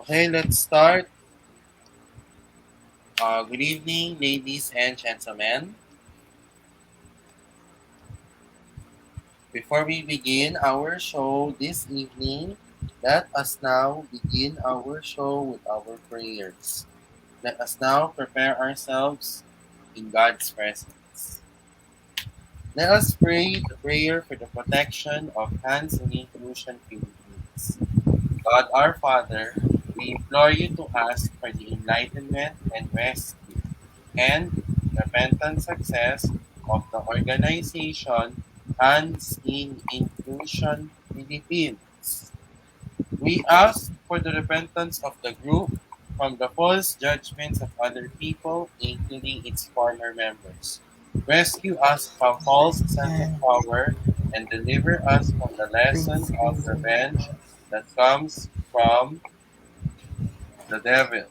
Okay, let's start. Good evening, ladies and gentlemen. Before we begin our show this evening, let us now begin our show with our prayers. Let us now prepare ourselves in God's presence. Let us pray the prayer for the protection of hands in Inclusion Pilipinas. God our Father, we implore you to ask for the enlightenment and rescue and repentant success of the organization Hands in Inclusion Philippines. We ask for the repentance of the group from the false judgments of other people, including its former members. Rescue us from false sense of power and deliver us from the lesson of revenge that comes from the devil.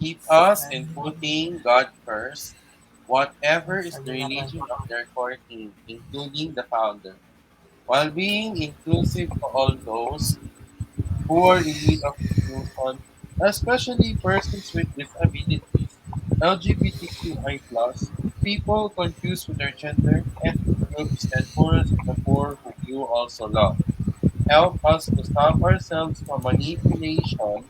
Keep us in putting God first, whatever is the religion of their core team, including the founder, while being inclusive to all those who are in need of inclusion, especially persons with disabilities, LGBTQI+, people confused with their gender, ethnic groups, and poorest of the poor whom you also love. Help us to stop ourselves from manipulation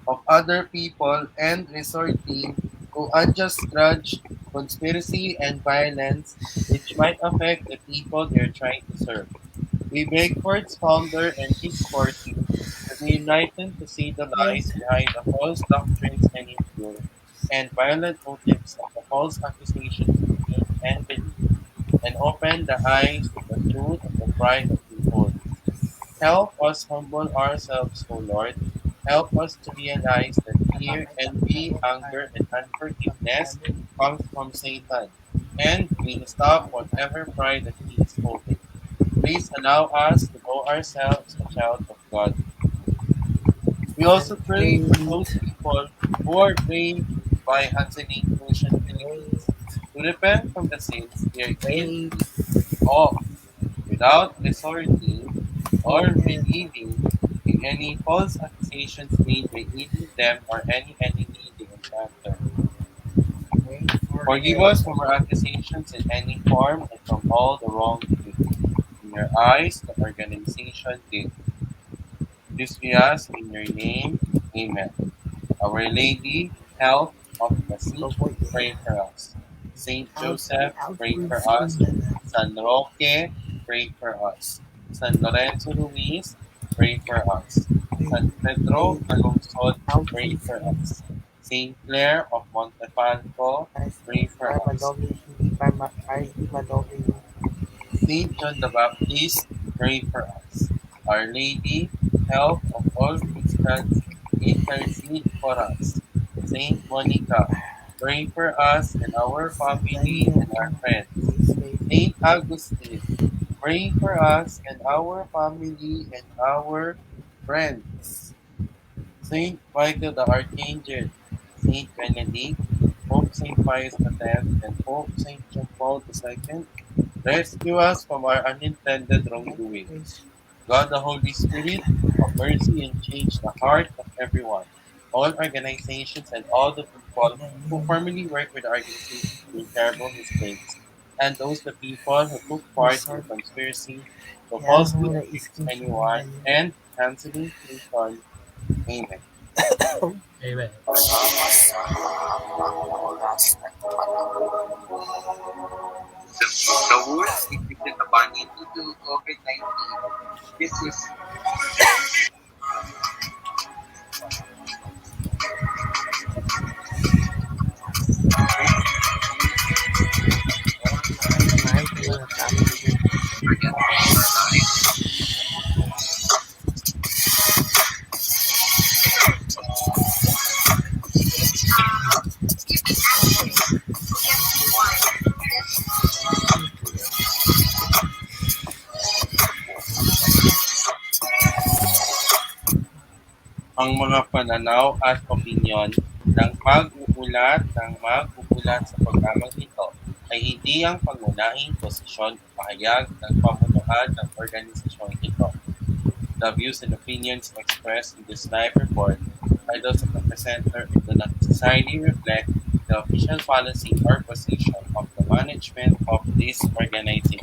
of other people and resorting to unjust grudge, conspiracy, and violence which might affect the people they're trying to serve. We beg for its founder and his core team to be enlightened to see the lies behind the false doctrines and impure and violent motives of the false accusations we think and believe, and open the eyes to the truth of the pride of people. Help us humble ourselves, O Lord. Help us to realize that fear, envy, anger, and unforgiveness comes from Satan, and we stop whatever pride that he is holding. Please allow us to know ourselves a child of God. We also pray for those people who are blamed by HNI Inclusion Pilipinas to repent from the sins they are guilty of without resorting or believing in any false accusations made by either them or any enemy they encounter. Forgive us from our accusations in any form and from all the wrongdoing. In your eyes, the organization did. This we ask in your name. Amen. Our Lady, Health of the Sick, pray for us. Saint Joseph, pray for us. San Roque, pray for us. San Lorenzo Ruiz, pray for us. San Pedro Calungsod, pray for us. Saint Clare of Montefalco, pray for us. Saint John the Baptist, pray for us. Our Lady, Health of all Christians, intercede for us. Saint Monica, pray for us and our family and our friends. Saint Augustine, pray for us and our family and our friends. Saint Michael the Archangel, Saint Benedict, Pope Saint Pius X, and Pope Saint John Paul II, rescue us from our unintended wrongdoings. God the Holy Spirit, have mercy and change the heart of everyone, all organizations and all the people who formerly work with the organization doing terrible mistakes, and those the people who took part in the conspiracy to falsely accuse anyone and canceling inclusion. Amen. Amen. The world is inflicted upon it due to COVID-19. This is ang mga pananaw at opinyon ng mag-uulat sa programang ito ay hindi ang pangunahing posisyon o pahayag ng pamunuan ng organisasyong ito. The views and opinions expressed in this live report are those of the presenter and do not necessarily reflect the official policy or position of the management of this organization.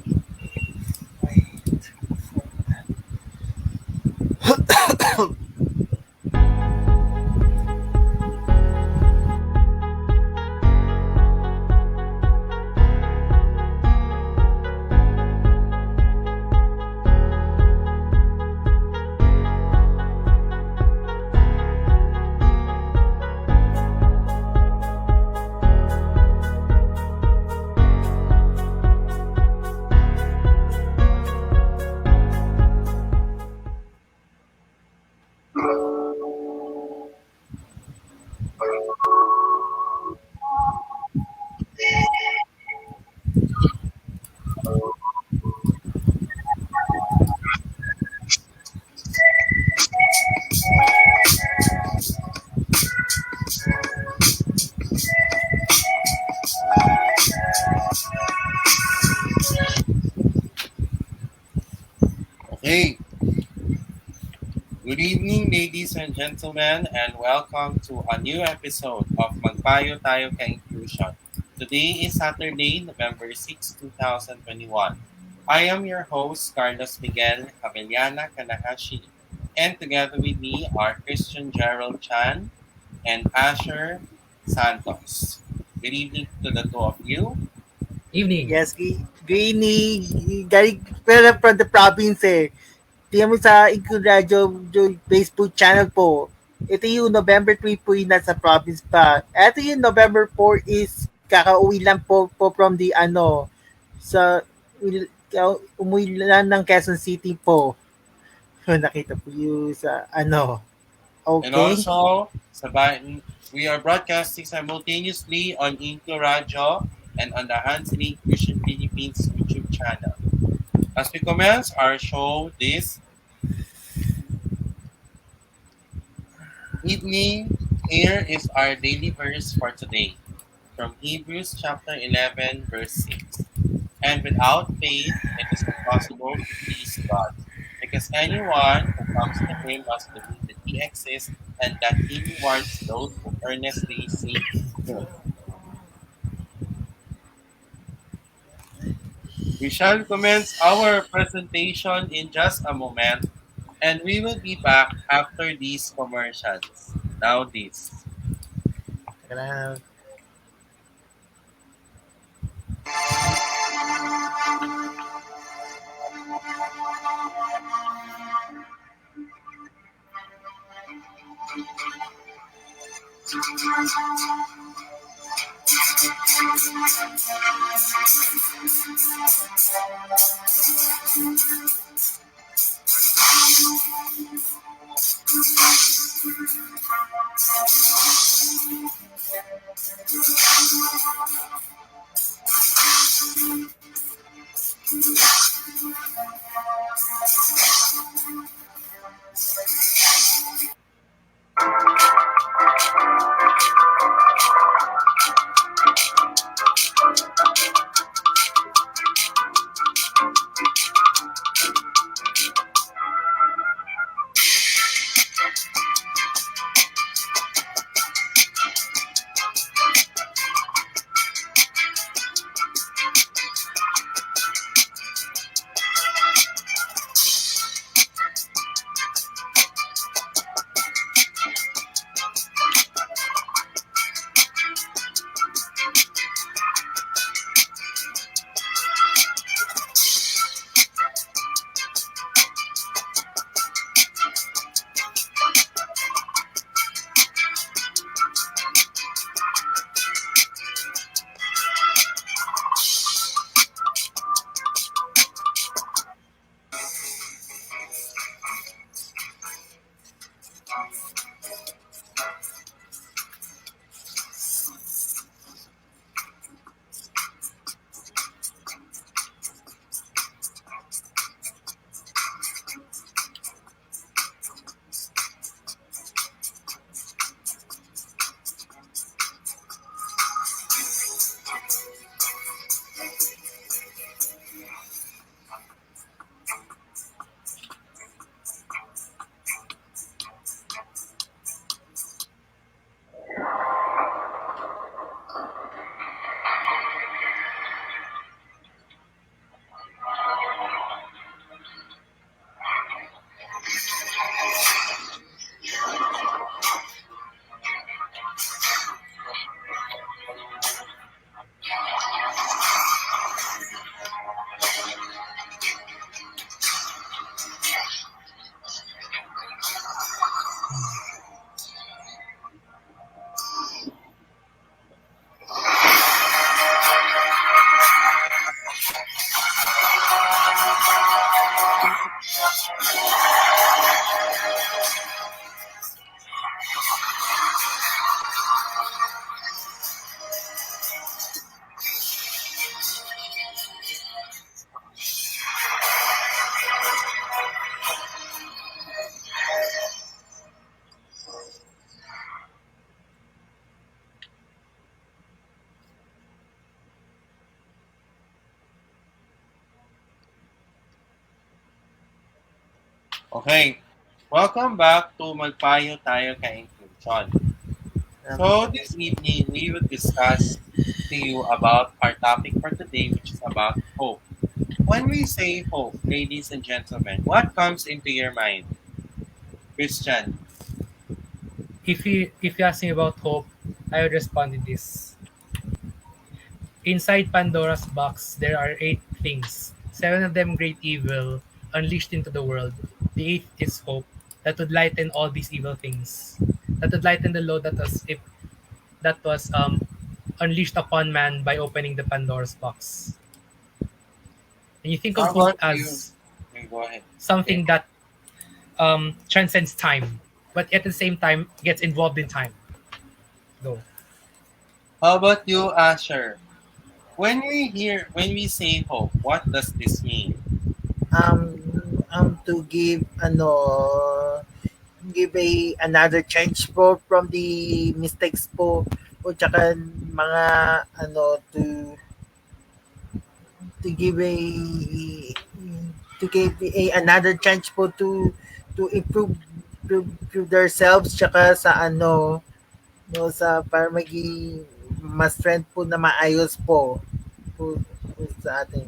Okay, good evening, ladies and gentlemen, and welcome to a new episode of Magpayo Tayo Kainklusyon. Today is Saturday, November 6, 2021. I am your host, Carlos Miguel Kanahashi, and together with me are Christian Gerald Chan and Asher Santos. Good evening to the two of you. Evening. Yes, Greeny, galing pala from the province eh. Tingnan mo sa InkluRadyo Facebook channel po. Ito yung November 3 po yung nasa province pa. Ito yung November 4 is kakauwi lang po from the sa umuwi lang ng Quezon City po. Nakita po yung sa And Okay. also, we are broadcasting simultaneously on InkluRadyo and on the HNI Inclusion Pilipinas YouTube channel. As we commence our show this evening, here is our daily verse for today from Hebrews chapter 11, verse 6. And without faith, it is impossible to please God, because anyone who comes to him must believe that he exists and that he rewards those who earnestly seek him. We shall commence our presentation in just a moment, and we will be back after these commercials. Now this. Okay, welcome back to Magpayo tayo Kainklusyon. So Okay. this evening we will discuss to you about our topic for today, which is about hope. When we say hope, ladies and gentlemen, what comes into your mind? Christian. If you ask me about hope, I would respond in this. Inside Pandora's box, there are eight things. Seven of them great evil, unleashed into the world. The eighth is hope, that would lighten all these evil things. That would lighten the load that was unleashed upon man by opening the Pandora's box. And you think of How hope about you? as Okay, go ahead. Okay. something that transcends time, but at the same time gets involved in time. Go. How about you, Asher? When we say hope, what does this mean? To give give another chance po from the mistakes po o tsaka mga to give another chance po to improve themselves tsaka sa no sa para maging mas strength po na maayos po sa atin.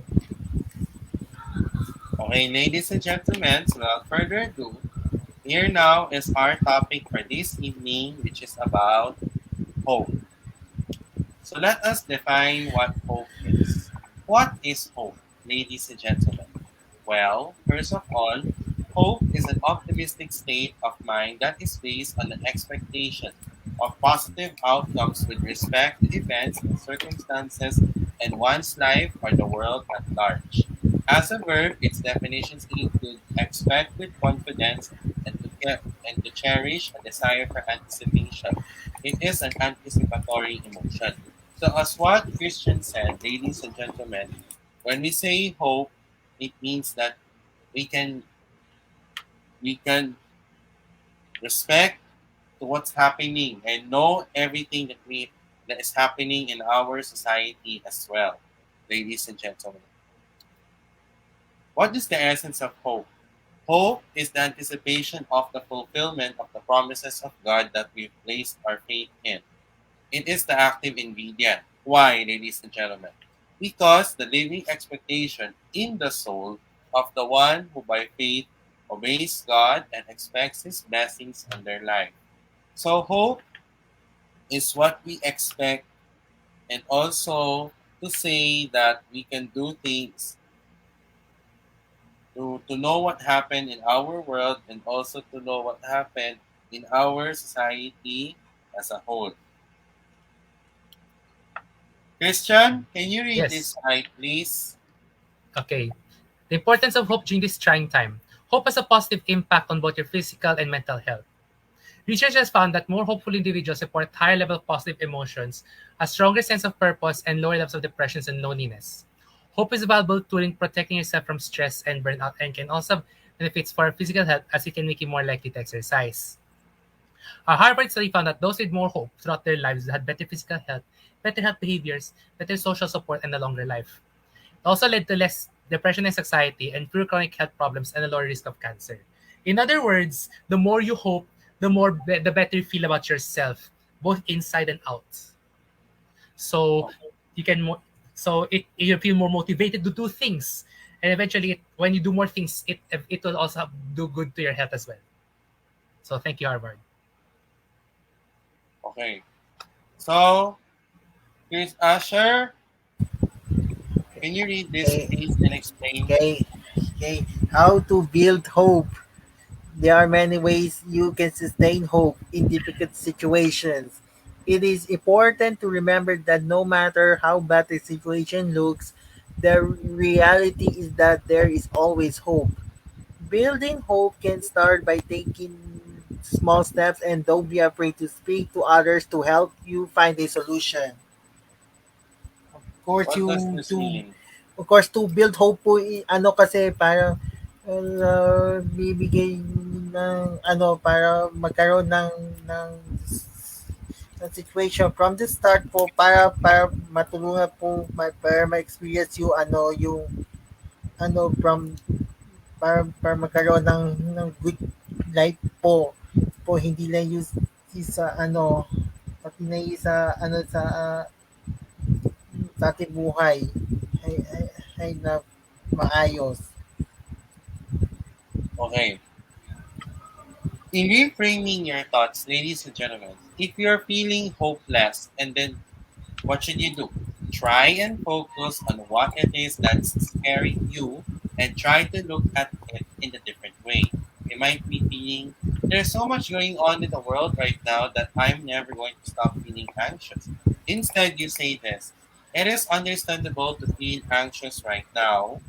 Okay, ladies and gentlemen, so without further ado, here now is our topic for this evening, which is about hope. So let us define what hope is. What is hope, ladies and gentlemen? Well, first of all, hope is an optimistic state of mind that is based on the expectation of positive outcomes with respect to events and circumstances in one's life or the world at large. As a verb, its definitions include expect with confidence and to cherish a desire for anticipation. It is an anticipatory emotion. So, as what Christian said, ladies and gentlemen, when we say hope, it means that we can we can respect to what's happening and know everything that is happening in our society as well, ladies and gentlemen. What is the essence of hope? Hope is the anticipation of the fulfillment of the promises of God that we've placed our faith in. It is the active ingredient. Why, ladies and gentlemen? Because the living expectation in the soul of the one who by faith obeys God and expects His blessings on their life. So, hope is what we expect, and also to say that we can do things to know what happened in our world and also to know what happened in our society as a whole. Christian, can you read this Yes. slide, please? Okay. The importance of hope during this trying time. Hope has a positive impact on both your physical and mental health. Research has found that more hopeful individuals report higher level of positive emotions, a stronger sense of purpose, and lower levels of depression and loneliness. Hope is a valuable tool in protecting yourself from stress and burnout and can also have benefits for physical health as it can make you more likely to exercise. A Harvard study found that those with more hope throughout their lives had better physical health, better health behaviors, better social support, and a longer life. It also led to less depression and anxiety and fewer chronic health problems and a lower risk of cancer. In other words, the more you hope, the better you feel about yourself, both inside and out. So Okay. you can you feel more motivated to do things, and eventually, when you do more things, it will also do good to your health as well. So thank you, Harvard. Okay. So, Chris Asher, can you read this, Okay, please, and explain? okay, okay. How to build hope. There are many ways you can sustain hope in difficult situations. It is important to remember that no matter how bad the situation looks, the reality is that there is always hope. Building hope can start by taking small steps and don't be afraid to speak to others to help you find a solution. Of course, What does this mean? to build hope po, ano kasi parang bibigay ng para magkaroon ng situation from the start po para matulungan po para ma-experience yung from para magkaroon ng good life po hindi lang yung sa ano pati na yung sa ano sa ating buhay ay na maayos. Okay. In reframing your thoughts, ladies and gentlemen, if you're feeling hopeless, and then what should you do? Try and focus on what it is that's scaring you and try to look at it in a different way. You might be feeling there's so much going on in the world right now that I'm never going to stop feeling anxious. Instead, you say this: it is understandable to feel anxious right now,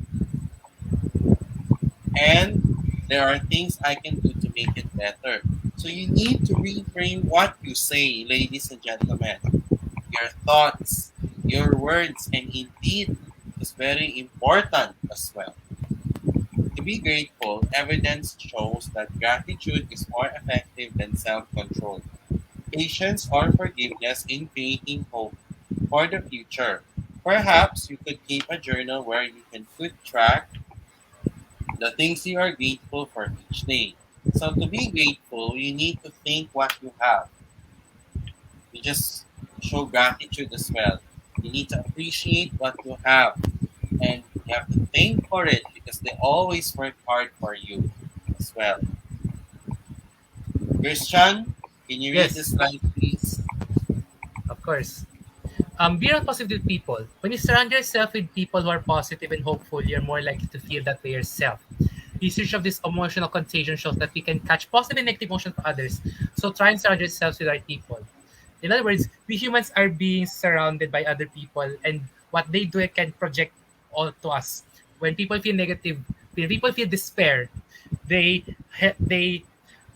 and there are things I can do to make it better. So you need to reframe what you say, ladies and gentlemen. Your thoughts, your words, and indeed is very important as well. To be grateful, evidence shows that gratitude is more effective than self control, patience, or forgiveness in creating hope for the future. Perhaps you could keep a journal where you can put track the things you are grateful for each day. So to be grateful, you need to think what you have. You just show gratitude as well. You need to appreciate what you have, and you have to thank for it because they always work hard for you as well. Christian, can you read this Yes, slide, please? of course. Be around positive people. When you surround yourself with people who are positive and hopeful, you're more likely to feel that way yourself. Research of this emotional contagion shows that we can catch positive and negative emotions from others. So try and surround yourselves with right people. In other words, we humans are being surrounded by other people, and what they do can project all to us. When people feel negative, when people feel despair, they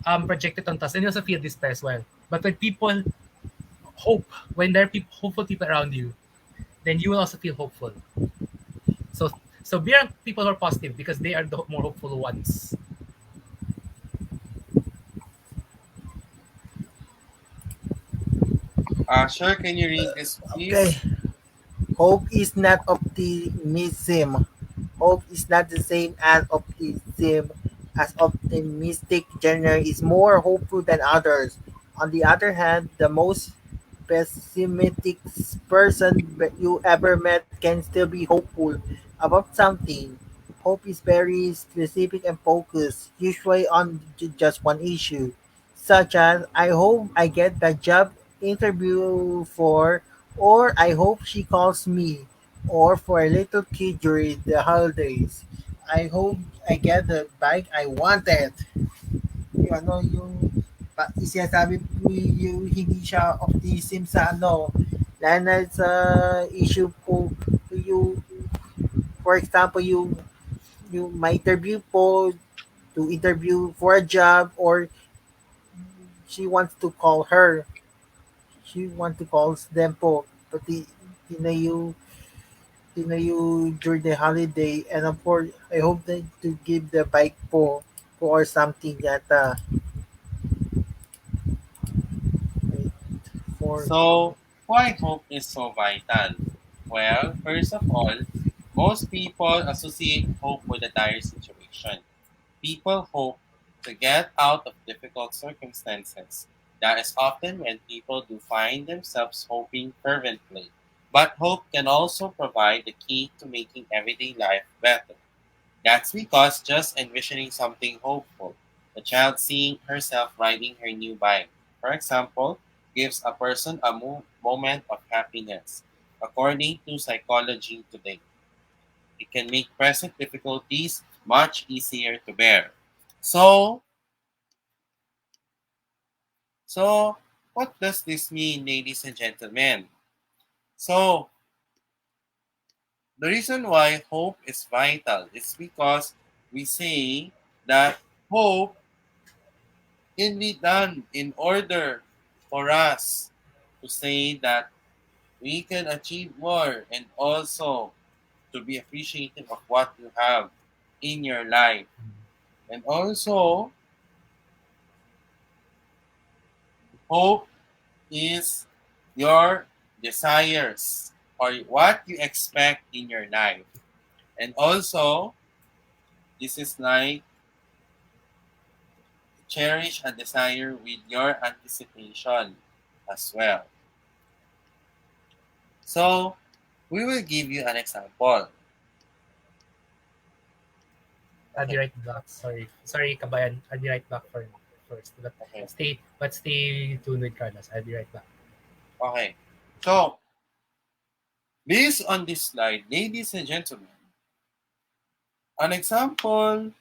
project it onto us, and you also feel despair as well. But when people hope, when there are hopeful people around you, then you will also feel hopeful. So so be around people who are positive because they are the more hopeful ones. Asher, can you read this, Okay. please? Hope is not optimism. Hope is not the same as optimism, as optimistic generally is more hopeful than others. On the other hand, the most pessimistic person you ever met can still be hopeful about something. Hope is very specific and focused, usually on just one issue, such as I hope I get the job interview for, or I hope she calls me, or for a little kid during the holidays. I hope I get the bike I wanted. Yung ano, sinasabi po yung hindi siya optimism sa ano, lalo na sa issue po, yung, for example, yung may interview po, to interview for a job, or she wants to call her, she wants to call them po, pati tinayo tinayo during the holiday, and of course, I hope that to give the bike po or something that for So, why hope is so vital? Well, first of all, most people associate hope with a dire situation. People hope to get out of difficult circumstances. That is often when people do find themselves hoping fervently. But hope can also provide the key to making everyday life better. That's because just envisioning something hopeful, a child seeing herself riding her new bike, for example, gives a person a moment of happiness. According to psychology today, it can make present difficulties much easier to bear. So, so what does this mean, ladies and gentlemen? So, the reason why hope is vital is because we say that hope can be done in order for us to say that we can achieve more, and also to be appreciative of what you have in your life. And also, hope is your desires or what you expect in your life. And also, This is like cherish a desire with your anticipation as well. So, we will give you an example. I'll be Okay, right back. Sorry, kabayan. I'll be right back for first. But okay, stay tuned with Carlos. I'll be right back. okay. So, based on this slide, ladies and gentlemen, an example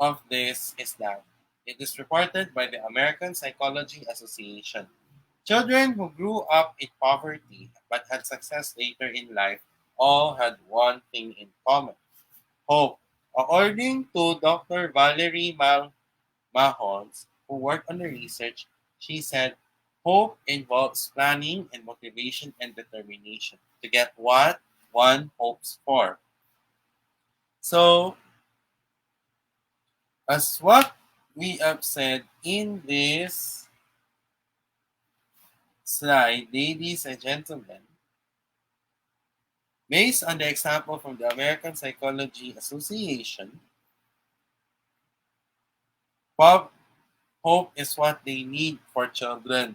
of this is that it is reported by the American Psychology Association. Children who grew up in poverty but had success later in life all had one thing in common: hope. According to Dr. Valerie Mahons, who worked on the research, she said, hope involves planning and motivation and determination to get what one hopes for. So, as what we have said in this slide, ladies and gentlemen, based on the example from the American Psychology Association, Bob, hope is what they need for children,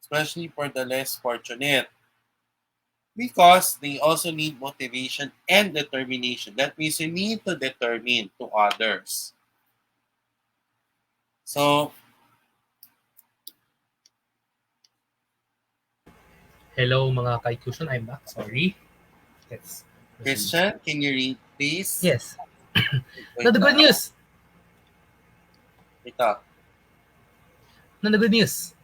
especially for the less fortunate, because they also need motivation and determination. That means you need to determine to others. So, Hello mga Kainklusyon. I'm back. Sorry. Let's proceed. Christian, can you read, please? Yes. Now Wait the good lang. news. Ito. Now the good news.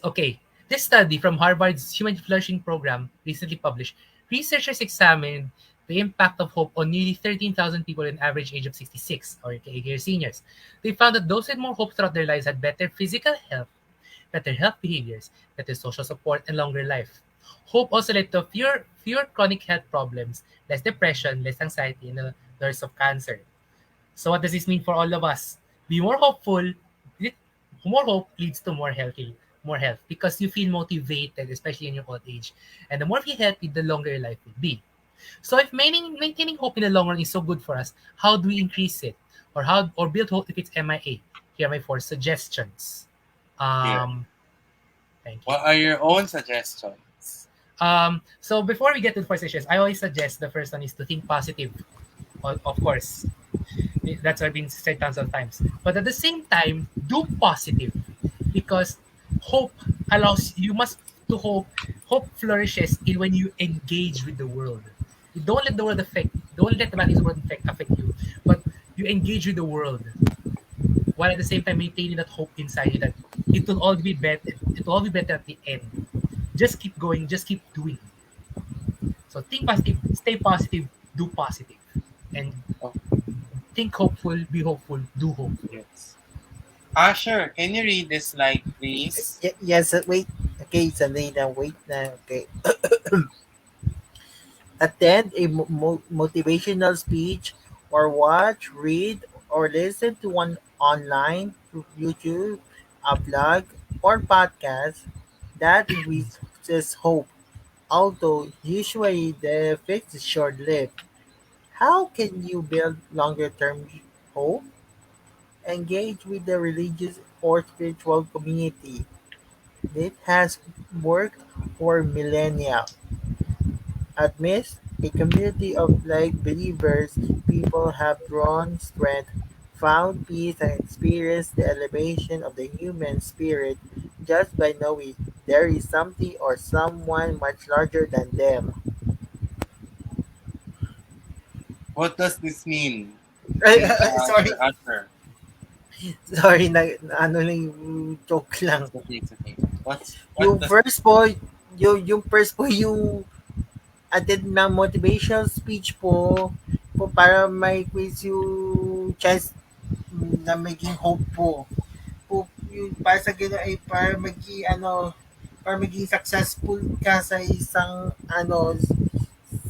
Okay. This study from Harvard's Human Flourishing Program, recently published, researchers examined the impact of hope on nearly 13,000 people in average age of 66, or year seniors. They found that those with more hope throughout their lives had better physical health, better health behaviors, better social support, and longer life. Hope also led to fewer chronic health problems, less depression, less anxiety, and the loss of cancer. So what does this mean for all of us? Be more hopeful. More hope leads to more health because you feel motivated, especially in your old age. And the more you healthy, the longer your life will be. So if maintaining hope in the long run is so good for us, how do we increase it? Or build hope if it's MIA? Here are my four suggestions. Here. Um, Thank you. What are your own suggestions? So before we get to the four suggestions, I always suggest the first one is to think positive. Of course, that's what I've been said tons of times. But at the same time, do positive because hope allows you must to hope. Hope flourishes in when you engage with the world. You don't let the world affect. Don't let the bad world affect you, but you engage with the world while at the same time maintaining that hope inside you that it will all be better. It will all be better at the end. Just keep going. Just keep doing. So think positive. Stay positive. Do positive, and Oh, think hopeful, be hopeful, do hopeful. yes. Asher, can you read this slide, please? Yes, wait. Okay, sandali na, wait na. Okay. Attend a motivational speech or watch, read, or listen to one online through YouTube, a blog, or podcast that increases hope, although usually the effect is short-lived. How can you build longer-term hope? Engage with the religious or spiritual community. It has worked for millennia. Amidst a community of like believers, people have drawn strength, found peace, and experienced the elevation of the human spirit just by knowing there is something or someone much larger than them. What does this mean? Please, Sorry, Asher. sorry ano lang yung joke lang. It's okay, it's okay. What Yung does first po, yung first po yung attend ng motivational speech po para may quiz yung chance na maging hope po yung para sa gano'n ay para maging successful ka sa isang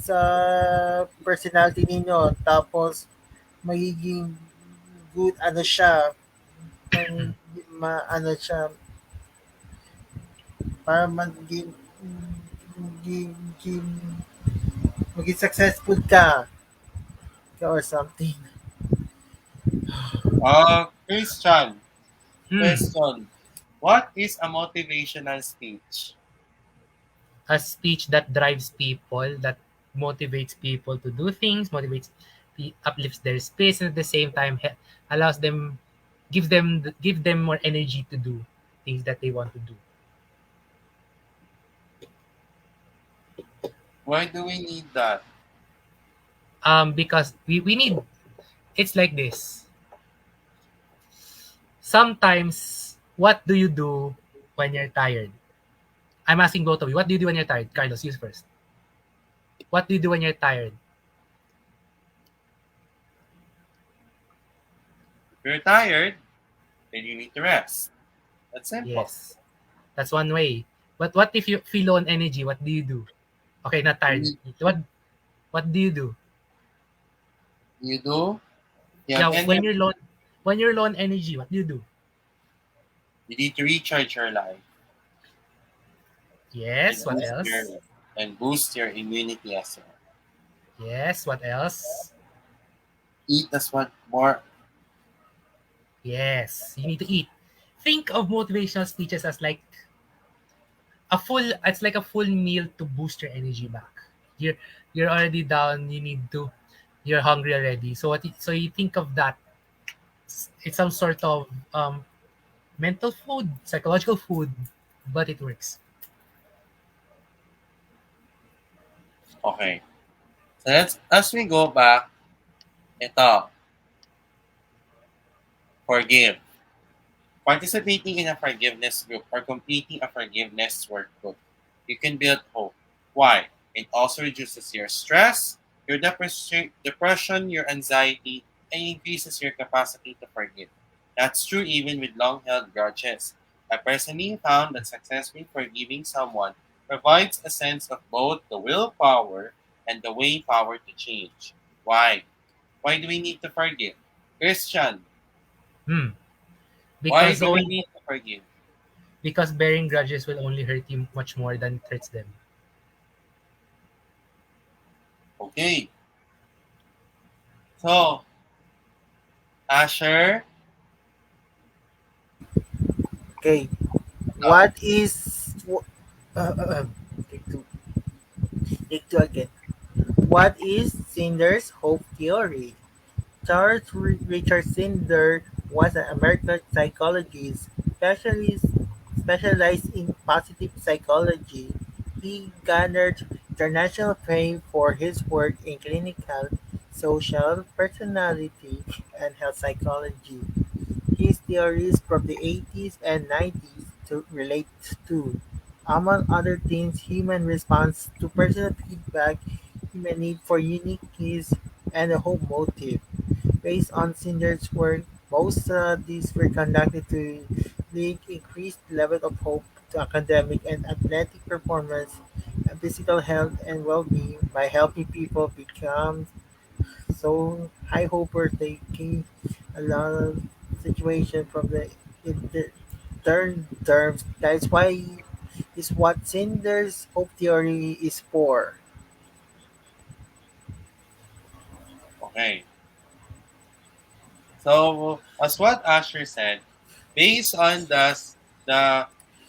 sa personality ninyo tapos magiging good siya mang, siya para maging successful ka or something. Christian, Hmm. question. What is a motivational speech? A speech that drives people, that motivates people to do things, uplifts their space, and at the same time allows them, give them more energy to do things that they want to do. Why do we need that? Because we need, it's like this. Sometimes, what do you do when you're tired? I'm asking both of you. What do you do when you're tired? Carlos, you first. What do you do when you're tired? If you're tired, then you need to rest. That's simple. Yes, that's one way. But what if you feel low on energy? What do you do? Okay, not You tired. need, What do you do? you do. You have Yeah, any. when you're low on energy, what do you do? You need to recharge your life and Yes. What boost your else? immunity as well. Yes. What else? Eat as what more. Yes. You need to eat. Think of motivational speeches as like a full. It's like a full meal to boost your energy back. You're you're already down. You need to. You're hungry already. So you think of that. It's some sort of mental food, psychological food, but it works. Okay. So let's as we go back, ito, forgive. Participating in a forgiveness group or completing a forgiveness workbook, you can build hope. Why? It also reduces your stress, your depression, your anxiety, and increases your capacity to forgive. That's true even with long held grudges. I personally found that successfully forgiving someone provides a sense of both the willpower and the way power to change. Why? Why do we need to forgive? Christian, Hmm. why Because do we only need to forgive? because bearing grudges will only hurt you much more than it hurts them. Okay. So, Asher, Okay. ikaw. What is take two, take two again. What is Sinder's hope theory? Charles Richard Sinder was an American psychologist specialized in positive psychology. He garnered international fame for his work in clinical, social, personality, and health psychology. His theories from the 80s and 90s relate to, among other things, human response to personal feedback, human need for uniqueness, and a hope motive. Based on Sinder's work, most studies were conducted to link increased level of hope to academic and athletic performance and physical health and well-being by helping people become so high hopers they can a lot of situation from the in the turn terms. That's why is what Sinder's hope theory is for. Okay. So, as what Asher said, based on the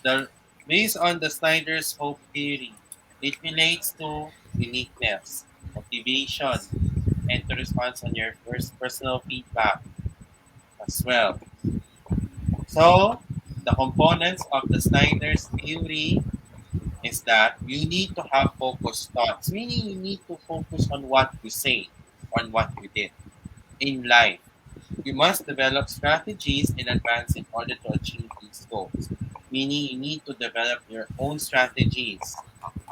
the based on the Snyder's hope theory, it relates to uniqueness, motivation, and to response on your first personal feedback as well. So, the components of the Snyder's theory is that you need to have focused thoughts, meaning you need to focus on what you say, on what you did in life. You must develop strategies in advance in order to achieve these goals. Meaning you need to develop your own strategies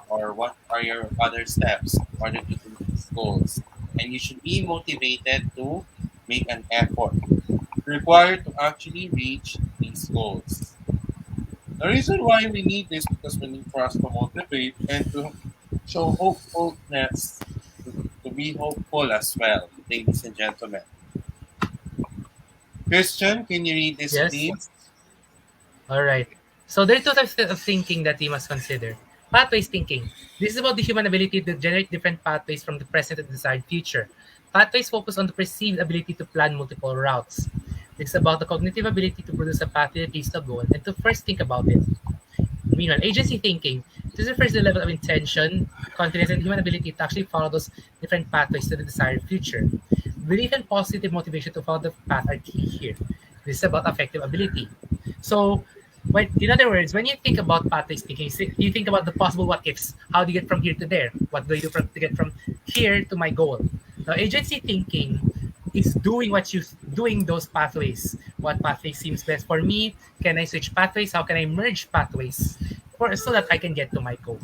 or what are your other steps in order to do these goals. And you should be motivated to make an effort required to actually reach these goals. The reason why we need this because we need for us to motivate and to show hopefulness, to be hopeful as well, ladies and gentlemen. Christian, can you read this, Yes. please? All right. So there are two types of thinking that we must consider. Pathways thinking. This is about the human ability to generate different pathways from the present and desired future. Pathways focus on the perceived ability to plan multiple routes. It's about the cognitive ability to produce a pathway that leads to a goal and to first think about it. Meanwhile, agency thinking, this refers to the level of intention, confidence, and human ability to actually follow those different pathways to the desired future. Belief and positive motivation to follow the path are key here. This is about affective ability. So, in other words, when you think about pathways thinking, you think about the possible what ifs. How do you get from here to there? What do I do to get from here to my goal? Now, agency thinking is doing those pathways. What pathway seems best for me? Can I switch pathways? How can I merge pathways so that I can get to my goal?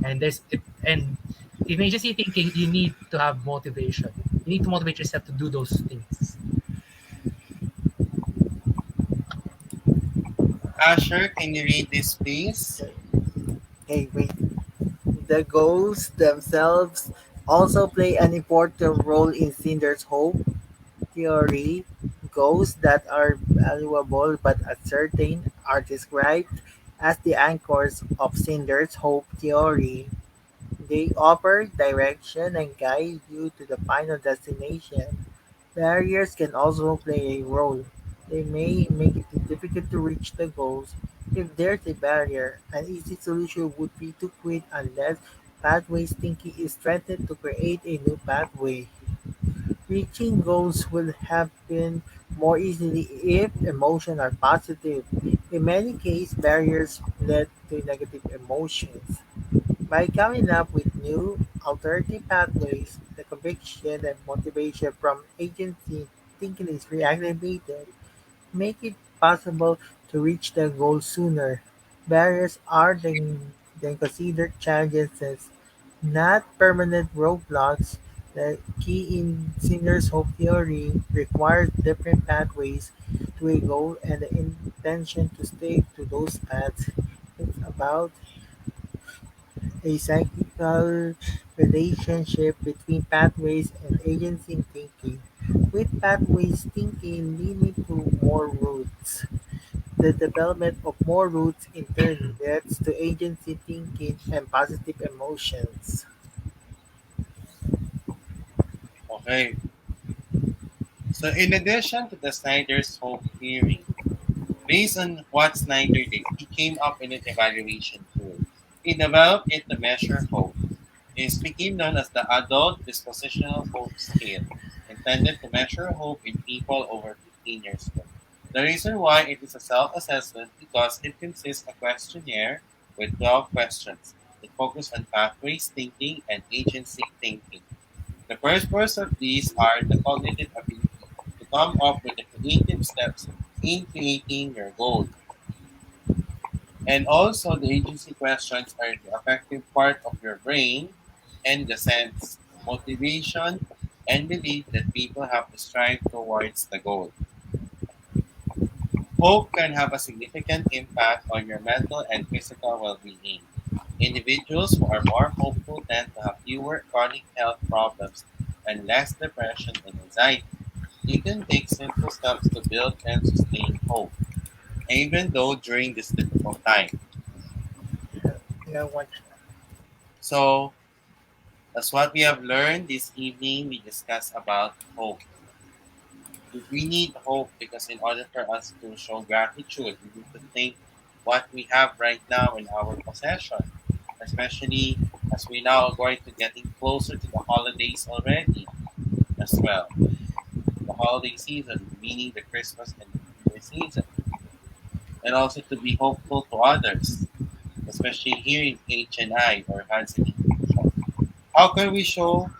And in agency thinking, you need to have motivation. You need to motivate yourself to do those things. Asher, can you read this, please? Hey, wait. The goals themselves also play an important role in Cinder's hope theory. Goals that are valuable but uncertain are described as the anchors of Cinder's hope theory. They offer direction and guide you to the final destination. Barriers can also play a role. They may make it difficult to reach the goals. If there's a barrier, an easy solution would be to quit unless pathways thinking is strengthened to create a new pathway. Reaching goals will happen more easily if emotions are positive. In many cases, barriers lead to negative emotions. By coming up with new, alternative pathways, the conviction and motivation from agency thinking is reactivated, make it possible to reach the goal sooner. Barriers are then considered challenges, not permanent roadblocks. The key in Singer's hope theory requires different pathways to a goal and the intention to stay to those paths. It's about a cyclical relationship between pathways and agency thinking, with pathways thinking leading to more routes. The development of more routes in turn leads to agency thinking and positive emotions. Okay. So, in addition to the Snyder's Hope theory, based on what Snyder did, he came up with an evaluation tool. He developed it to measure hope. It became known as the Adult Dispositional Hope Scale, intended to measure hope in people over 15 years old. The reason why it is a self-assessment because it consists of a questionnaire with 12 questions. It focuses on pathways thinking and agency thinking. The purpose of these are the cognitive ability to come up with the creative steps in creating your goal. And also, the agency questions are the affective part of your brain and the sense, motivation, and belief that people have to strive towards the goal. Hope can have a significant impact on your mental and physical well being. Individuals who are more hopeful tend to have fewer chronic health problems and less depression and anxiety. You can take simple steps to build and sustain hope, even though during this difficult time. You know what? So, as what we have learned this evening, we discussed about hope. We need hope because in order for us to show gratitude, we need to think what we have right now in our possession, especially as we now are going to getting closer to the holidays already as well. The holiday season, meaning the Christmas and the New Year season, and also to be hopeful to others, especially here in HNI or Hansen Inclusion. How can we show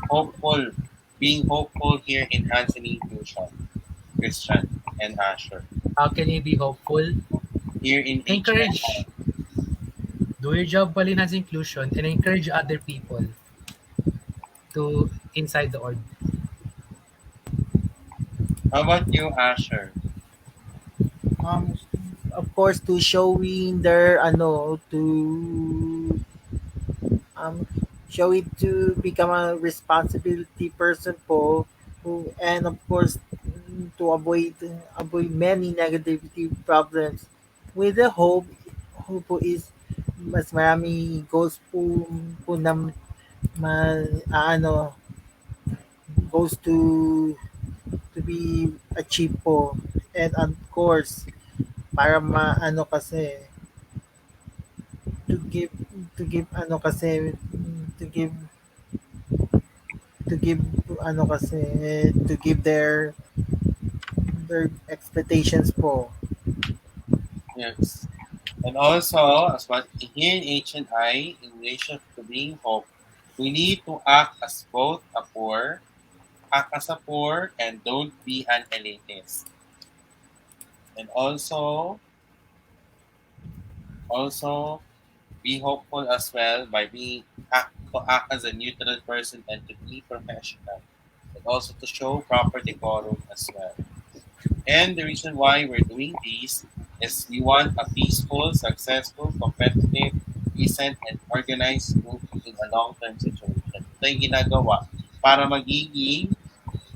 hopeful, being hopeful here in Hansen Inclusion, Christian and Asher, How can you be hopeful? here in Encourage. HNI? Do your job well in as inclusion and encourage other people to inside the org. How about you, Asher? Um, of course, to showing their to um, show it to become a responsibility person po who, and of course to avoid many negativity problems with the hope po is mas marami goals po na ma, goes to be achieved po. And of course, para maano kasi, to give, to give, ano kasi, to give their expectations po. Yes. And also, as what here in HNI, in relation to being hope, we need to act as both a poor, act as a poor, and don't be an elitist. And also be hopeful as well by being to act as a neutral person and to be professional, and also to show proper decorum as well. And the reason why we're doing this is we want a peaceful, successful, competitive, decent, and organized group in a long-term situation. Ito yung ginagawa para magiging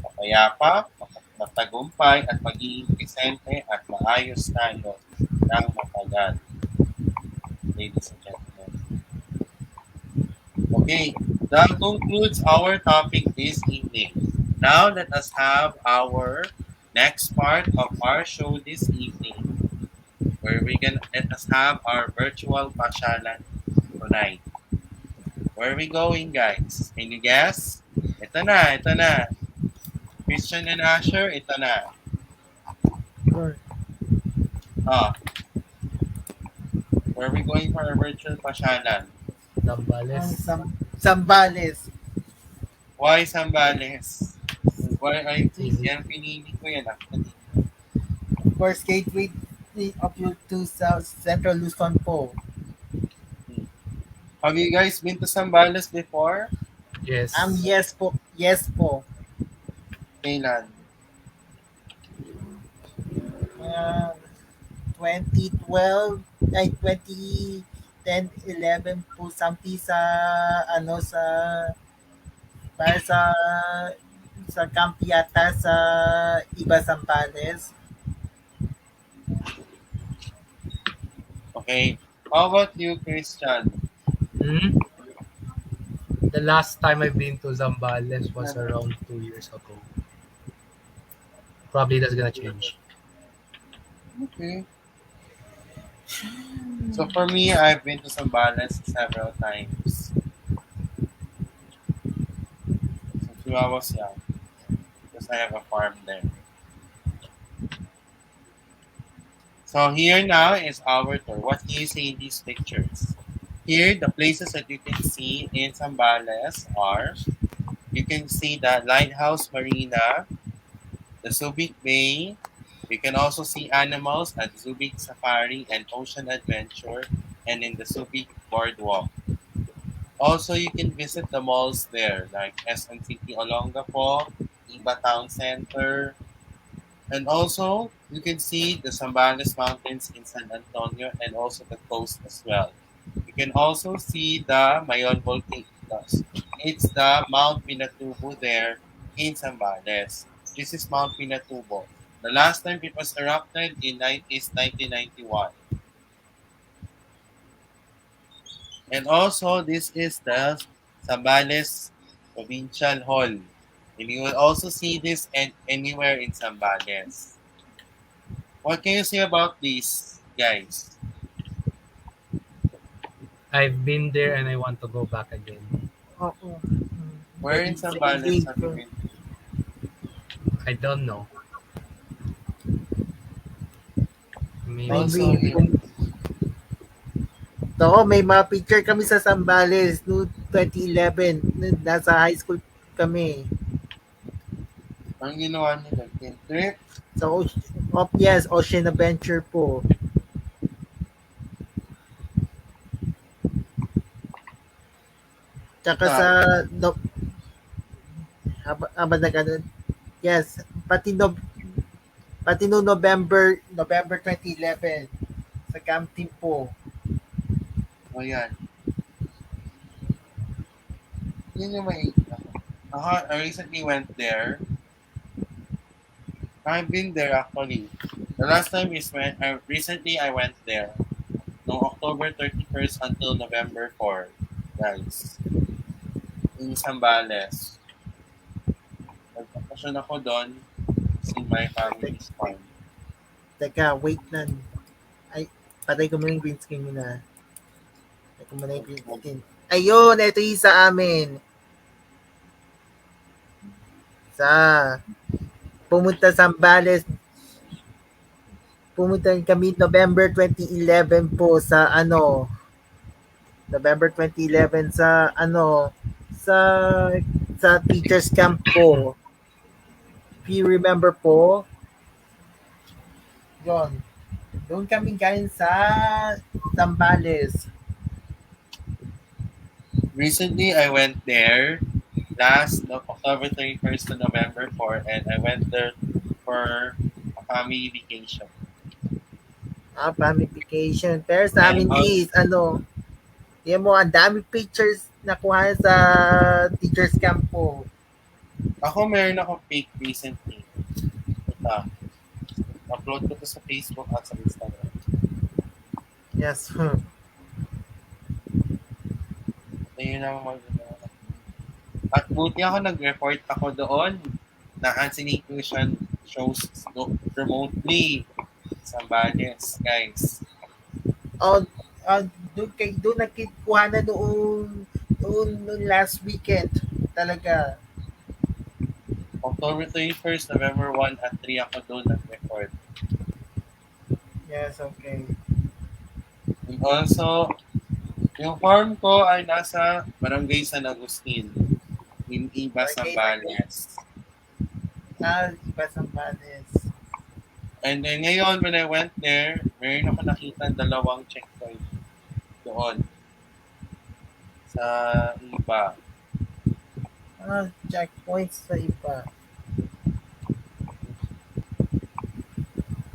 mapayapa, matagumpay, at magiging presente at maayos tayo ng matagal, ladies and gentlemen. Okay, that concludes our topic this evening. Now let us have our next part of our show this evening, where we can let us have our virtual pasyalan tonight. Where are we going, guys? Can you guess? Ito na. Christian and Asher, ito na. Or, Ah, where are we going for our virtual pasyalan? ang Zambales. Sambales. Why Zambales? Why I think Easy. yan pinili ko yan actually. Of course, gateway of you to South Central Luzon po. Have you guys been to Zambales before? Yes. Yes po. Yes po. Kailan? Uh, 2012, ay 2010, 11 po something sa ano para sa camp yata sa Iba Sambales. Okay. How about you, Christian? Hmm? The last time I've been to Zambales was around 2 years ago. Probably that's gonna change. Okay. So for me, I've been to Zambales several times since I was young because I have a farm there. So here now is our tour. What do you see in these pictures? Here, the places that you can see in Zambales are, you can see the Lighthouse Marina, the Subic Bay. You can also see animals at Subic Safari and Ocean Adventure and in the Subic Boardwalk. Also, you can visit the malls there like SM City Olongapo, Iba Town Center, and also you can see the Zambales Mountains in San Antonio and also the coast as well. You can also see the Mayon Volcanoes. It's the Mount Pinatubo there in Zambales. This is Mount Pinatubo. The last time it was erupted is 1991. And also, this is the Zambales Provincial Hall. And you will also see this anywhere in Zambales. What can you say about this, guys? I've been there and I want to go back again. Oo. Where in Zambales have you been? I don't know. Maybe. Also, May mga picture kami sa Sambales no 2011. Nasa high school kami. ang ginawa nila, trip. So, yes, Ocean Adventure po. Tsaka sa haba na ganun. Yes, pati no November 2011 sa camp team po. O yan. Yun yung may... I recently went there. I've been there actually. The last time is when recently I went there. No October 31st until November 4, guys. In Zambales. Nagpapasyon ako doon. See my Tek- family's farm. Teka, wait lang. Ay, patay ko muna yung green screen mo na. Patay ko muna yung green screen. Ayun, ito yung sa amin. Sa pumunta sa Zambales, pumunta kami November 2011 po sa November 2011 sa sa teachers camp po. If you remember po, yon. Doon kami galing sa Zambales. Recently, I went there last October 31st to November 4, and I went there for a family vacation. Family vacation. Pero sa And amin is, yan mo, ang dami pictures nakuha sa teachers camp po. ako meron ako fake recently. Ito. Upload ko to sa Facebook at sa Instagram. Yes. Ito yun ang at buti ako nag-report ako doon na anti-inclusion shows remotely sa Bales, guys. Oh, doon nakikuha na noon last weekend. Talaga. October 31st, November 1 at 3 ako doon nag-report. Yes, okay. And also, yung farm ko ay nasa Barangay San Agustin, in Iba, Zambales. Iba Zambales. And then ngayon, when I went there, meron ako nakita dalawang checkpoint doon sa Iba. Checkpoints sa iba.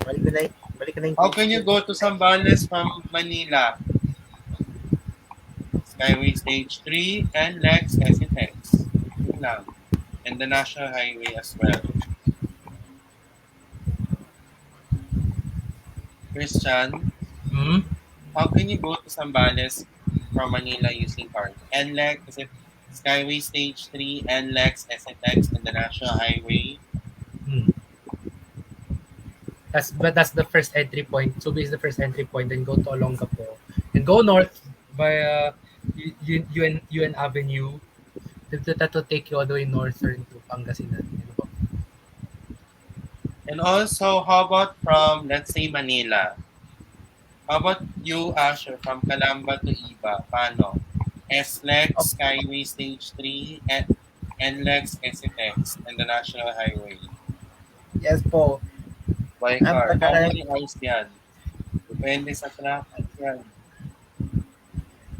Balik na yung How can you go to Zambales from Manila? Skyway Stage 3 and Lex SFX. Yun lang. And the National Highway as well. Christian, how can you go to Zambales from Manila using car? NLEX, is it Skyway Stage 3, NLEX, SFX, and the National Highway? That's the first entry point. Subi is the first entry point. Then go to Olongapo and go north via UN Avenue. That will take you all the way northern to Pangasinan. And also, how about from, let's say, Manila? How about you, Asher, from Calamba to Iba? Paano? SLEX, Skyway Stage 3, NLEX, SFX, and the National Highway. Yes po. By car. How many hours yan? Depende sa traffic yan.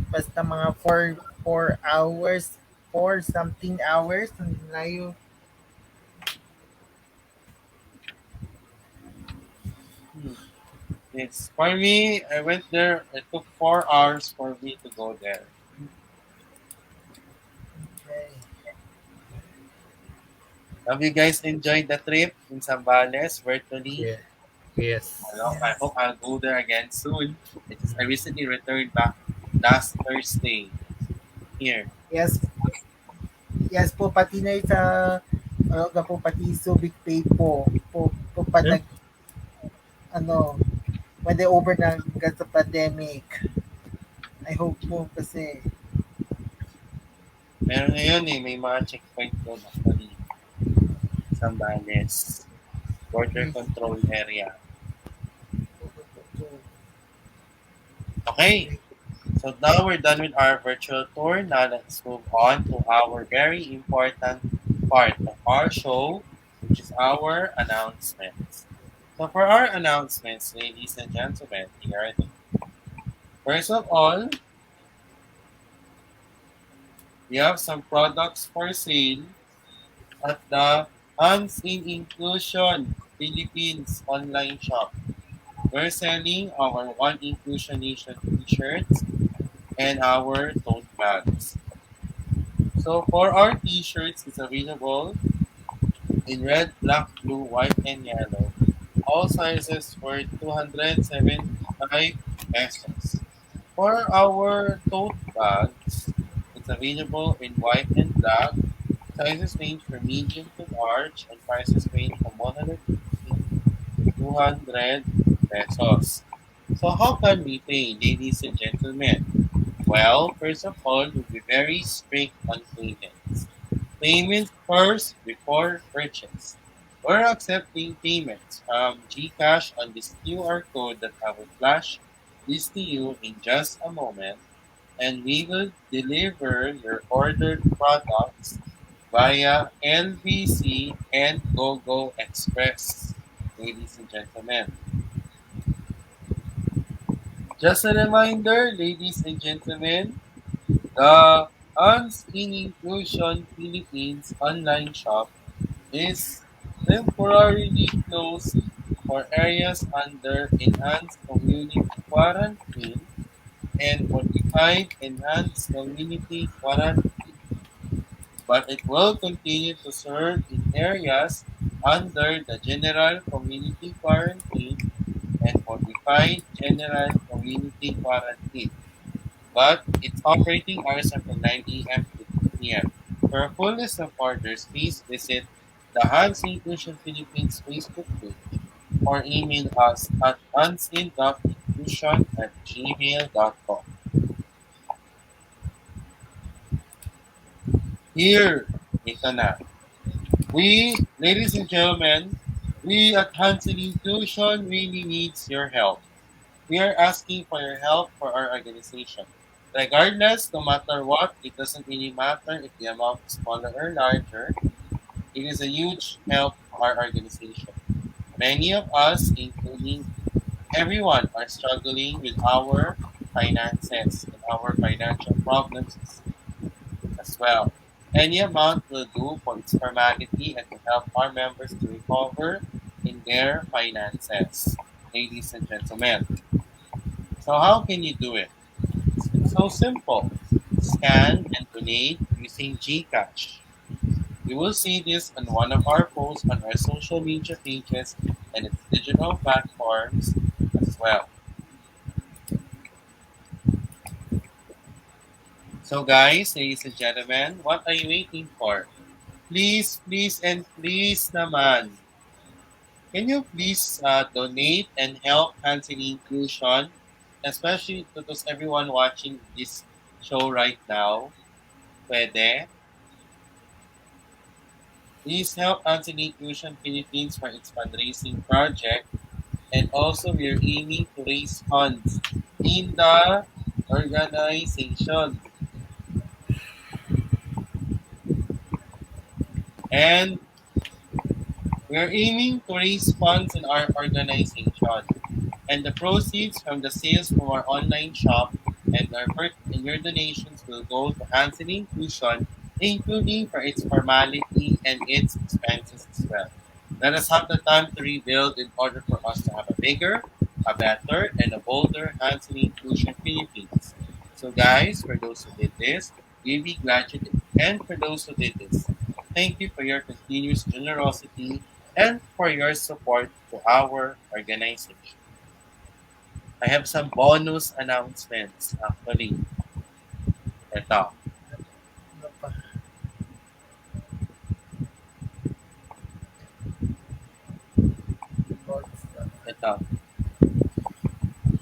Basta mga 4 hours, 4 something hours, ang layo. Yes. For me, I went there. It took 4 hours for me to go there. Okay. Have you guys enjoyed the trip in Zambales virtually? Yeah. Yes. I hope I'll go there again soon. I recently returned back last Thursday here. Yes. Yes po, pati na sa po, pati Subic Pay po pag when they over na sa pandemic. I hope po kasi Meron ngayon may mga checkpoint doon actually. Zambales. Border control area. Okay. So now we're done with our virtual tour. Now let's move on to our very important part of our show, which is our announcements. So for our announcements, ladies and gentlemen, here are they. First of all, we have some products for sale at the Inclusion Pilipinas online shop. We're selling our One Inclusion Nation t-shirts and our tote bags. So for our t-shirts, it's available in red, black, blue, white, and yellow. All sizes for 275 pesos. For our tote bags, it's available in white and black, Sizes range from medium to large, and prices range from 150 to 200 pesos. So how can we pay, ladies and gentlemen? Well, first of all, we'll be very strict on payments. Payment first before purchase. We're accepting payments from GCash on this QR code that I will flash this to you in just a moment, and we will deliver your ordered products via LBC and GoGo Express, ladies and gentlemen. Just a reminder, ladies and gentlemen, the Inclusion Philippines online shop is temporarily closed for areas under enhanced community quarantine and modified enhanced community quarantine, but it will continue to serve in areas under the general community quarantine and modified general community quarantine, but its operating hours are from 9 a.m. to 2 p.m. For a full list of orders, please visit the Hans Inclusion Philippines Facebook page or email us at hansin.inclusion@gmail.com. Here, ito na. Ladies and gentlemen, we at Hansin Inclusion really needs your help. We are asking for your help for our organization. Regardless, no matter what, it doesn't really matter if the amount is smaller or larger. It is a huge help to our organization. Many of us, including everyone, are struggling with our finances and our financial problems as well. Any amount will do for its formality and to help our members to recover in their finances. Ladies and gentlemen, so how can you do it? It's so simple. Scan and donate using GCash. You will see this on one of our posts on our social media pages and its digital platforms as well. So guys, ladies and gentlemen, what are you waiting for? Please, please, and please naman, can you please donate and help Hansen Inclusion, especially to those everyone watching this show right now? Pwede? Please help Hansen Inclusion Philippines for its fundraising project, and also we are aiming to raise funds in the organization. And we are aiming to raise funds in our organization. And the proceeds from the sales from our online shop and your donations will go to Hansen Inclusion, including for its formality and its expenses as well. Let us have the time to rebuild in order for us to have a bigger, a better, and a bolder Hansen Inclusion Philippines. So guys, for those who did this, we be glad you did. And for those who did this, thank you for your continuous generosity and for your support to our organization. I have some bonus announcements actually. Ito, Ano pa? ito.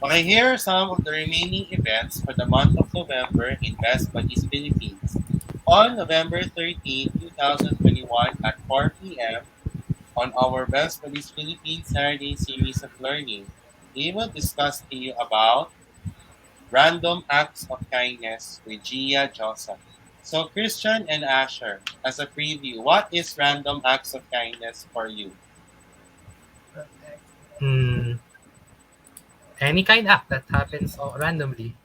Okay, here are some of the remaining events for the month of November in Best Buddies Philippines. On November 13, 2021 at 4 p.m. on our Best Buddies Philippines Saturday series of learning, we will discuss to you about random acts of kindness with Gia Josa. So, Christian and Asher, as a preview, what is random acts of kindness for you? Hmm. Any kind act that happens randomly.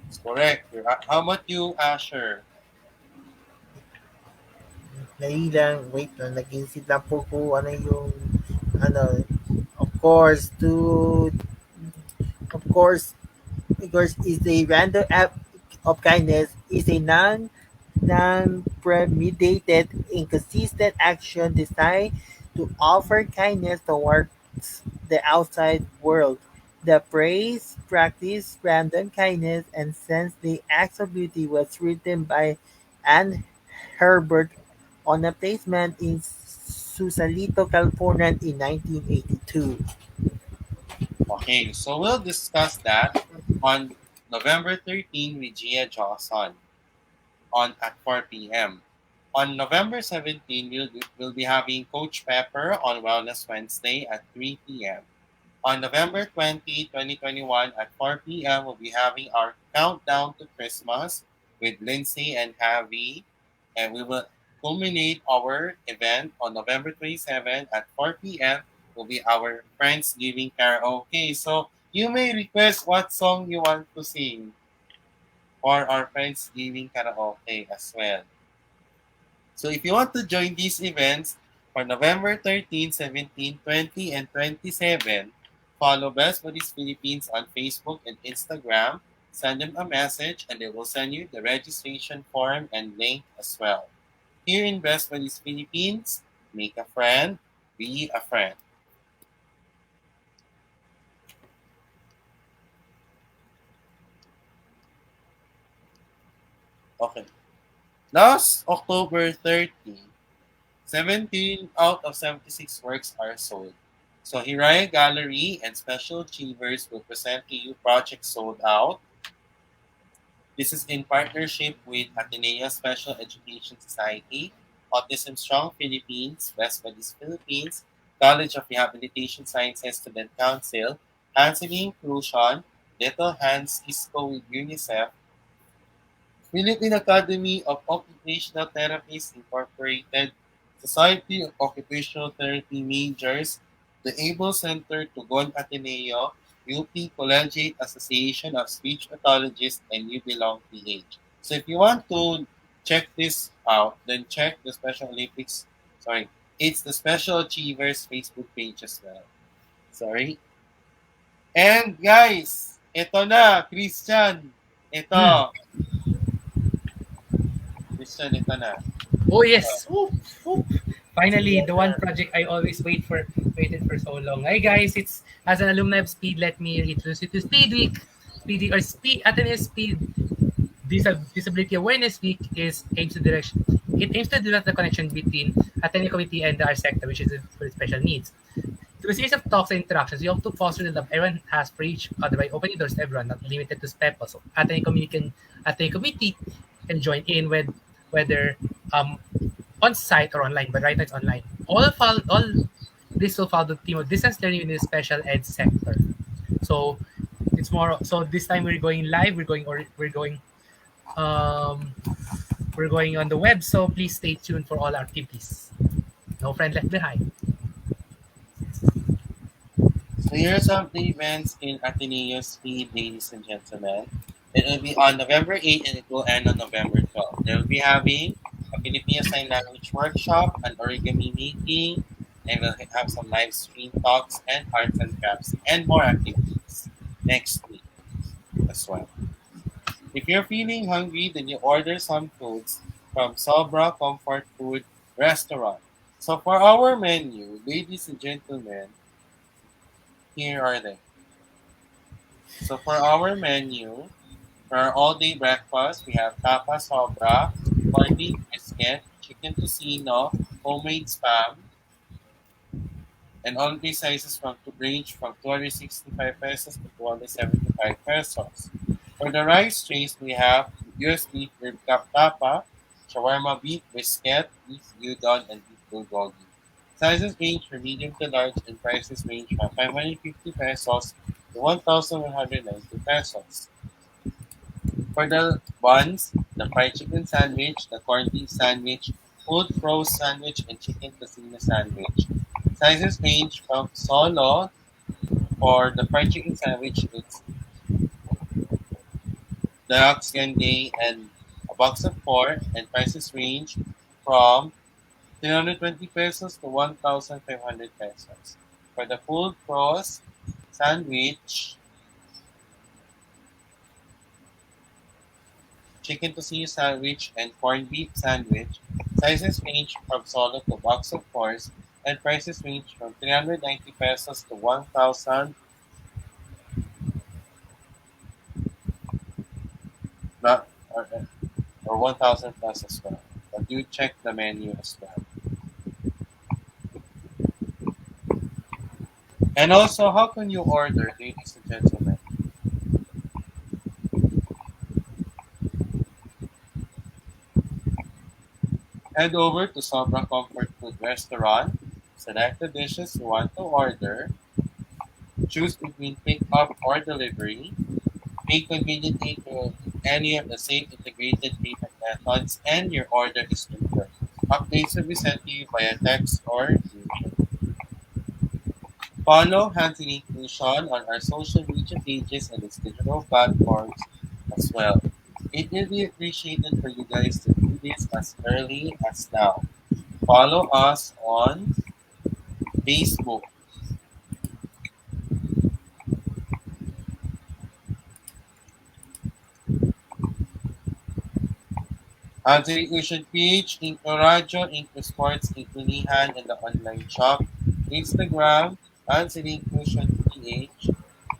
It's correct. How about you, Asher? Dali lang, wait lang, nag-isip lang po kung ano yung, ano, of course, to, of course, is a random act of kindness is a non-premeditated, inconsistent action designed to offer kindness towards the outside world. The phrase practice random kindness and sense the acts of beauty was written by and Herbert on a placement in Sausalito, California in 1982. Okay, so we'll discuss that on November 13 with Gia Johnson on at 4 p.m. On November 17, we'll be having Coach Pepper on Wellness Wednesday at 3 p.m. On November 20, 2021 at 4 p.m., we'll be having our countdown to Christmas with Lindsay and Javi. And we will culminate our event on November 27 at 4 p.m. will be our Friendsgiving karaoke. So you may request what song you want to sing for our Friendsgiving karaoke as well. So if you want to join these events for November 13, 17, 20, and 27, follow Best Buddies Philippines on Facebook and Instagram. Send them a message and they will send you the registration form and link as well. Here in Best Buddies Philippines, make a friend, be a friend. Okay. Last October 30, 17 out of 76 works are sold. So Hiraya Gallery and Special Achievers will present to you Project Sold Out. This is in partnership with Ateneo Special Education Society, Autism Strong Philippines, West Buddies Philippines, College of Rehabilitation Sciences Student Council, HNI Inclusion, Little Hands Isco with UNICEF, Philippine Academy of Occupational Therapists Incorporated, Society of Occupational Therapy Majors, the Able Center Tugon Ateneo, UP Collegiate Association of Speech Pathologists, and You Belong PH. So if you want to check this out, then check the Special Olympics. Sorry, it's the Special Achievers Facebook page as well. Sorry. And guys, ito na, Christian. Hmm. Ito, Christian, ito na. Oh yes. Whoop, whoop. Finally, the one project I always waited for so long. Hi guys, it's as an alumni of Speed, let me introduce you to Speed Week. Speed Week or Speed Ateneo Speed Disability Awareness Week is aims to direction. It aims to develop the connection between Ateneo community and our sector, which is for special needs. Through a series of talks and interactions, we hope to foster the love everyone has for each other by opening doors to everyone, not limited to SPEP. So Ateneo community can join in with whether on site or online, but right now it's online. All this will follow the theme of distance learning in the special ed sector. So it's more. So this time we're going live. Um, we're going on the web. So please stay tuned for all our activities. No friend left behind. So here's some of the events in Ateneo Speed, ladies and gentlemen. It will be on November 8 and it will end on November 12. They will be having a Filipino Sign Language workshop, an origami meeting, and we'll have some live stream talks and arts and crafts and more activities next week as well. If you're feeling hungry, then you order some foods from Sobra Comfort Food Restaurant. So for our menu, ladies and gentlemen, here are they. So for our menu, for our all-day breakfast, we have tapa sobra, corned beef biscuit, chicken tocino, homemade spam, and all these sizes range from 265 pesos to 275 pesos. For the rice trays, we have US beef rib cup tapa, shawarma beef brisket, beef udon, and beef bulgogi. Sizes range from medium to large and prices range from 550 pesos to 1,190 pesos. For the buns, the fried chicken sandwich, the corned beef sandwich, pulled froze sandwich, and chicken tocino sandwich. Sizes range from solo for the fried chicken sandwich, it's deluxe candy and a box of four, and prices range from 320 pesos to 1,500 pesos. For the full froze sandwich, chicken tocino sandwich, and corned beef sandwich, sizes range from solo to box of fours, and prices range from 390 pesos to 1,000. Not, or 1,000 plus as well. But you check the menu as well. And also, how can you order, ladies and gentlemen? Head over to Sobra Comfort Food Restaurant, select the dishes you want to order, choose between pick up or delivery, pay conveniently to any of the same integrated payment methods, and your order is confirmed. Updates will be sent to you via text or email. Follow Hands in Inclusion on our social media pages and its digital platforms as well. It will be appreciated for you guys to do this as early as now. Follow us on Facebook. Hands in Inclusion page, InkluRadyo, InkluSports, InkluNihan, and the online shop. Instagram, Hands in Inclusion PH,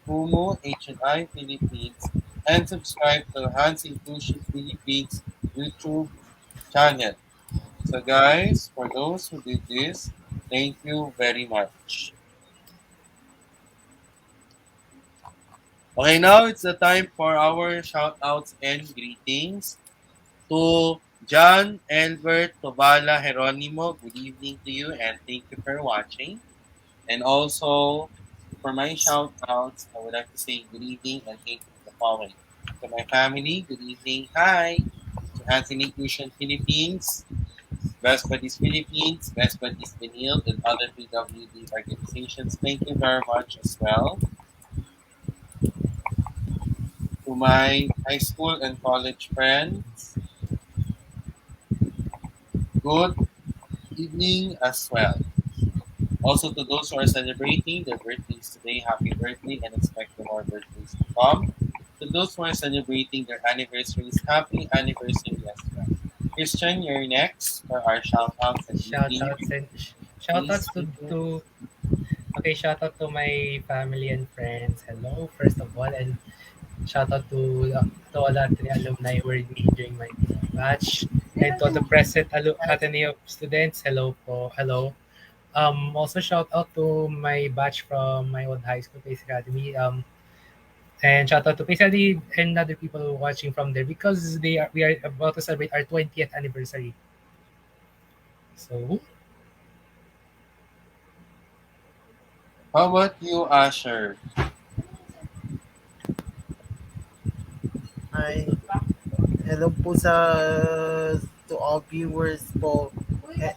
Kumu, HNI Philippines, and subscribe to Hans Inclusion Philippines YouTube channel. So guys, for those who did this, thank you very much. Okay, now it's the time for our shout outs and greetings to John Albert Tobala Geronimo. Good evening to you and thank you for watching. And also for my shout outs, I would like to say good evening and thank you for the following. To my family, good evening. Hi. To Hands in Inclusion Philippines, Best Buddies Philippines, Best Buddies Benil, and other PWD organizations. Thank you very much as well. To my high school and college friends, good evening as well. Also to those who are celebrating their birthdays today, happy birthday and expect more birthdays to come. To those who are celebrating their anniversaries, happy anniversary as well. Christian, you're next for our shout outs and greetings. Shoutouts and Please shoutouts to okay, shoutout to my family and friends. Hello, first of all, and shoutout to all the alumni who were with me during my batch, and to the present Ateneo students. Hello po, hello. Also shout out to my batch from my old high school, Pace Academy. And shout out to Pace Academy and other people watching from there because we are about to celebrate our 20th anniversary. So How about you, Asher? Ay, hello po sa to all viewers po. Eh,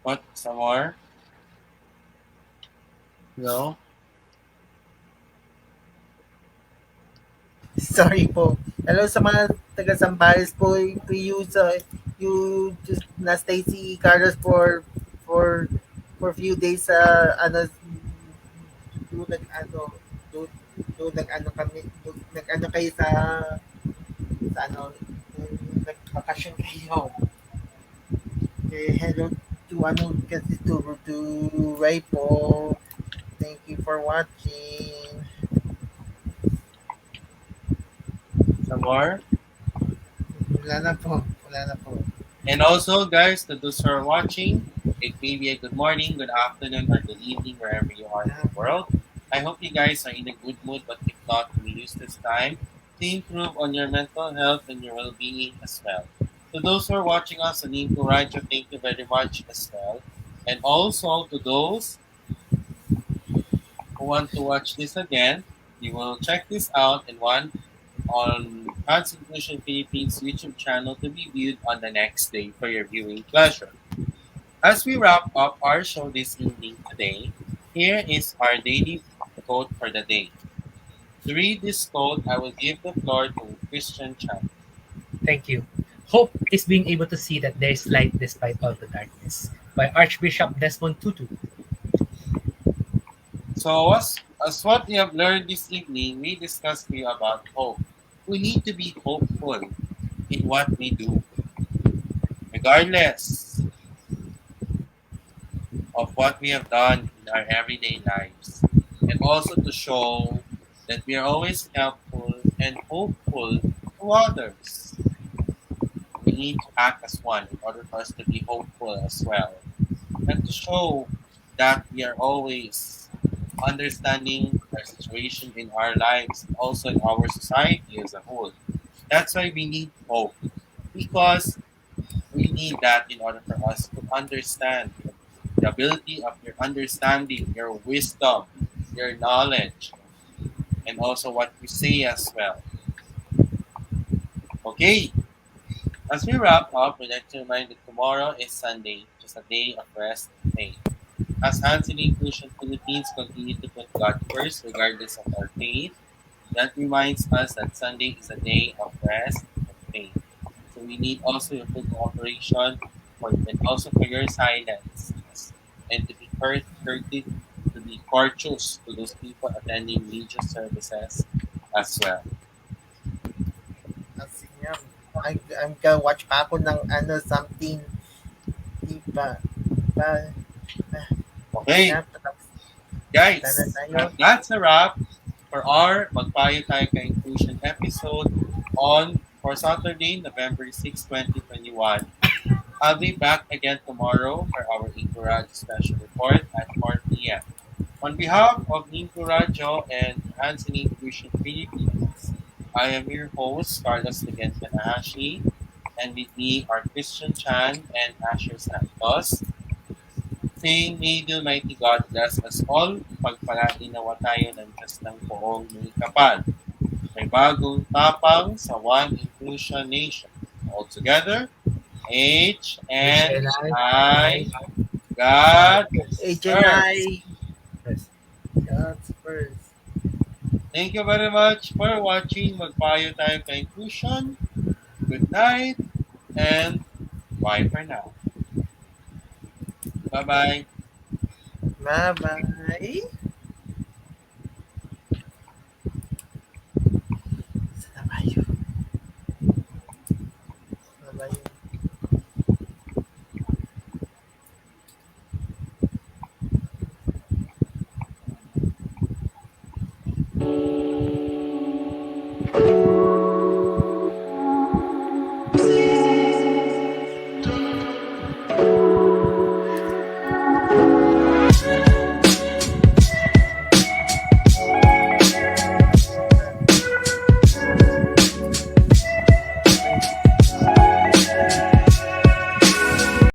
What? Some more? No? sorry po. Hello sa mga taga Sambales po. To you sa you just na stay si Carlos for for few days sa do nag ano do, do nag ano kami nag ano kayo sa nag-vacation kayo. Hello to kasi to Ray po. Thank you for watching. Some more? Wala na po. Wala na po. And also, guys, to those who are watching, it may be a good morning, good afternoon, or good evening, wherever you are in the world. I hope you guys are in a good mood, but if not, we use this time to improve on your mental health and your well-being as well. To those who are watching us on InkluRadyo, thank you very much as well. And also to those who want to watch this again, you will check this out in one on Inclusion Philippines YouTube channel to be viewed on the next day for your viewing pleasure. As we wrap up our show this evening today, here is our daily quote for the day. To read this quote, I will give the floor to Christian Chan. thank you. Hope is being able to see that there is light despite all the darkness. By Archbishop Desmond Tutu. So, as what we have learned this evening, we discussed to you about hope. We need to be hopeful in what we do, regardless of what we have done in our everyday lives. also to show that we are always helpful and hopeful to others. We need to act as one in order for us to be hopeful as well, and to show that we are always understanding our situation in our lives and also in our society as a whole. That's why we need hope, because we need that in order for us to understand the ability of your understanding, your wisdom, your knowledge, and also what you say as well. Okay, as we wrap up, we'd like to remind that tomorrow is Sunday, just a day of rest and faith. As Hands in Inclusion Philippines continue to put God first regardless of our faith, that reminds us that Sunday is a day of rest and faith. So we need also your full cooperation for and also for your silence, and to be to be courteous to those people attending religious services as well. Kasi nga, I'm gonna watch pa ako ng something, di ba? Ba, Okay, tapos sana guys, tayo. that's a wrap for our Magpayo Tayo Inclusion episode on for Saturday, November 6, 2021. I'll be back again tomorrow for our Inclusion special report at 4 p.m. On behalf of InkluRadyo and Hands in Inclusion Pilipinas, I am your host, Carlos Kanahashi, and with me are Christian Chan and Asher Santos, saying, may the Almighty God bless us all, pagpalain nawa tayo ng Diyos ng poong may kapal. May bagong tapang sa One Inclusion Nation. All together, HNI, God first. HNI, God's first. Thank you very much for watching Magpayo Tayo Inclusion. Good night and bye for now. Bye-bye. Bye-bye.